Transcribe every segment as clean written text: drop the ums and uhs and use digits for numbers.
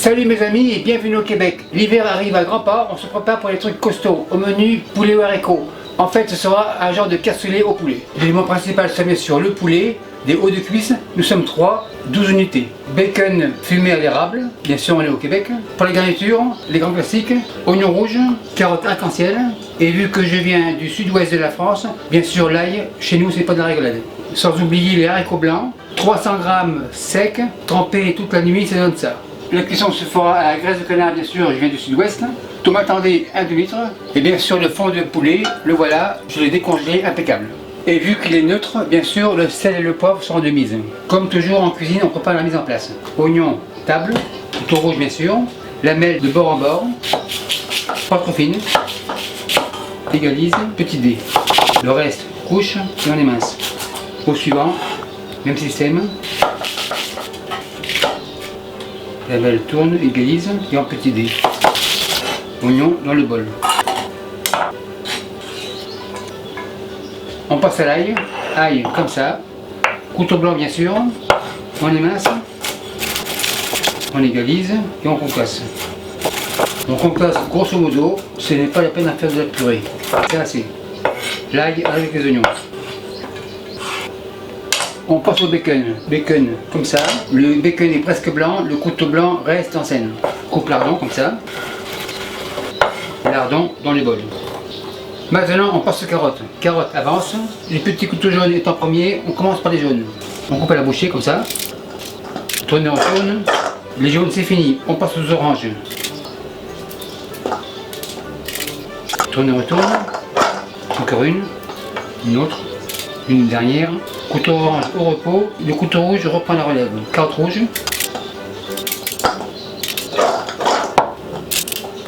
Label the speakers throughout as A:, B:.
A: Salut mes amis et bienvenue au Québec. L'hiver arrive à grands pas, on se prépare pour les trucs costauds. Au menu, poulet ou haricots. En fait, ce sera un genre de cassoulet au poulet. L'élément principal se met sur le poulet, des hauts de cuisse. Nous sommes 3, 12 unités. Bacon fumé à l'érable, bien sûr on est au Québec. Pour les garnitures, les grands classiques, oignons rouges, carottes arc-en-ciel. Et vu que je viens du sud-ouest de la France, bien sûr l'ail, chez nous c'est pas de la rigolade. Sans oublier les haricots blancs, 300 g secs, trempés toute la nuit, ça donne ça. La cuisson se fera à la graisse de canard, bien sûr, je viens du sud-ouest. Tomate tendée 1 demi-litre. Et bien sûr le fond de poulet, le voilà, je l'ai décongelé, impeccable. Et vu qu'il est neutre, bien sûr, le sel et le poivre seront de mise. Comme toujours en cuisine, on prépare la mise en place. Oignon, table, couteau rouge bien sûr, lamelle de bord en bord, pas trop fine, égalise, petit dé. Le reste, couche et on émince. Au suivant, même système. Lamelle tourne, égalise et en petit dé. Oignon dans le bol. On passe à l'ail, ail comme ça, couteau blanc bien sûr, on émince, on égalise et on concasse. On concasse grosso modo, ce n'est pas la peine à faire de la purée, c'est assez. L'ail avec les oignons. On passe au bacon, bacon comme ça, le bacon est presque blanc, le couteau blanc reste en scène. Coupe lardon comme ça, lardon dans les bols. Maintenant on passe aux carottes. Carottes avance, les petits couteaux jaunes étant premier, on commence par les jaunes. On coupe à la bouchée comme ça, tourne, on tourne, les jaunes c'est fini, on passe aux oranges. Tourne, on retourne, encore une autre, une dernière. Couteau orange au repos, le couteau rouge reprend la relève. Carotte rouge.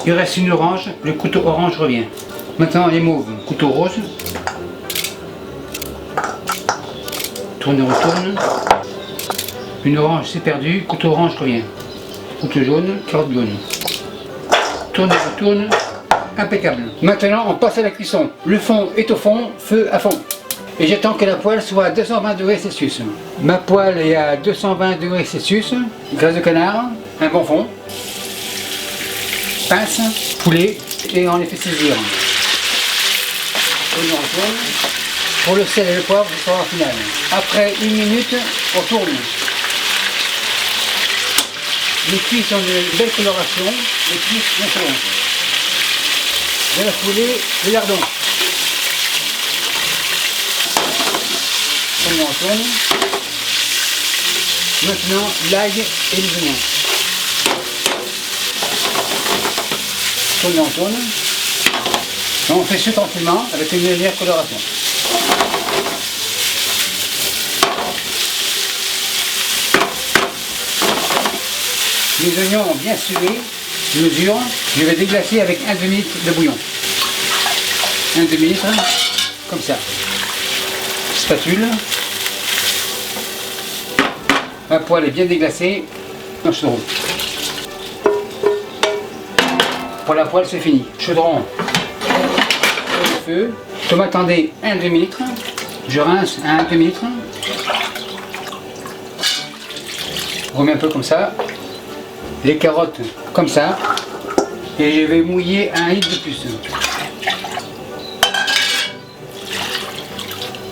A: Il reste une orange, le couteau orange revient. Maintenant les mauves, couteau rose. Tourne et retourne. Une orange c'est perdu, couteau orange revient. Couteau jaune, carotte jaune. Tourne et retourne, impeccable. Maintenant on passe à la cuisson. Le fond est au fond, feu à fond. Et j'attends que la poêle soit à 220 degrés Celsius. Ma poêle est à 220 degrés Celsius. Graisse de canard, un bon fond, pince, poulet et on les fait saisir. On retourne. Pour le sel et le poivre, ce sera en finale. Après 1 minute, on tourne. Les cuisses ont une belle coloration, les cuisses bien selon. De la foulée, le lardon. On retourne. Maintenant l'ail et les oignons. On tourne. On fait ce tranquillement avec une légère coloration. Les oignons ont bien sué, je mesure, je vais déglacer avec 1 demi-litre de bouillon. 1 demi-litre, comme ça. Spatule. Ma poêle est bien déglacée, un chaudron. Pour la poêle c'est fini. Chaudron au feu. Tomate tendée 1 demi-litre. Je rince à 1 demi-litre. Je remets un peu comme ça. Les carottes comme ça. Et je vais mouiller 1 litre de plus.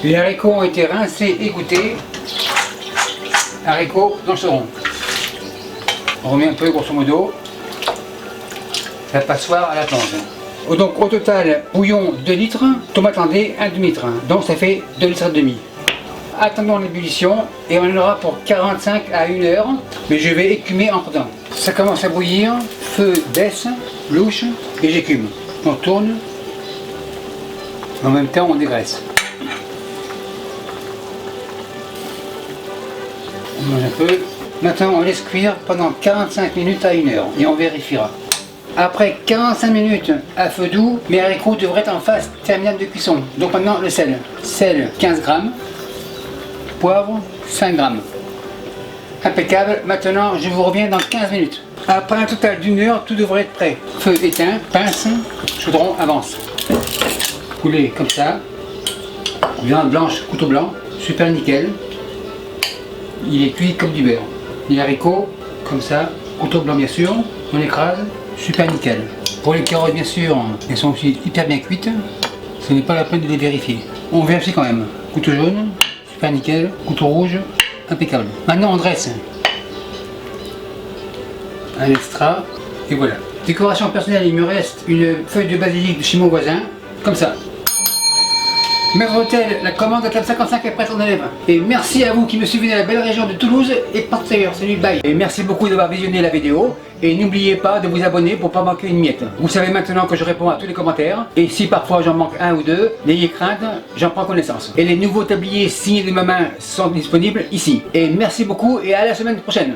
A: Les haricots ont été rincés et goûtés. Haricots dans le chaudron. On remet un peu grosso modo. La passoire à la planche. Donc au total, bouillon 2 litres, tomate tendée 1 demi-litre. Donc ça fait 2 litres et demi. Attendons l'ébullition et on en aura pour 45 à 1 heure. Mais je vais écumer entre temps. Ça commence à bouillir, feu baisse, louche et j'écume. On tourne. En même temps on dégraisse. On mange un peu. Maintenant on laisse cuire pendant 45 minutes à 1 heure et on vérifiera. Après 45 minutes à feu doux, mes haricots devraient être en phase terminale de cuisson. Donc maintenant le sel. Sel 15 g, poivre 5 g. Impeccable. Maintenant je vous reviens dans 15 minutes. Après un total d'1 heure, tout devrait être prêt. Feu éteint, pince, chaudron avance. Poulet comme ça. Viande blanche, couteau blanc, super nickel. Il est cuit comme du beurre. Les haricots, comme ça, Couteau blanc bien sûr, on écrase, super nickel. Pour les carottes bien sûr, elles sont aussi hyper bien cuites. Ce n'est pas la peine de les vérifier. On vérifie quand même. Couteau jaune, super nickel. Couteau rouge, impeccable. Maintenant on dresse. Un extra, et voilà. Décoration personnelle, il me reste une feuille de basilic de chez mon voisin, comme ça. Maître Hôtel, la commande de table 55 est prête en élève. Et merci à vous qui me suivez dans la belle région de Toulouse et partout ailleurs. Salut, bye. Et merci beaucoup d'avoir visionné la vidéo. Et n'oubliez pas de vous abonner pour ne pas manquer une miette. Vous savez maintenant que je réponds à tous les commentaires. Et si parfois j'en manque un ou deux, n'ayez crainte, j'en prends connaissance. Et les nouveaux tabliers signés de ma main sont disponibles ici. Et merci beaucoup et à la semaine prochaine.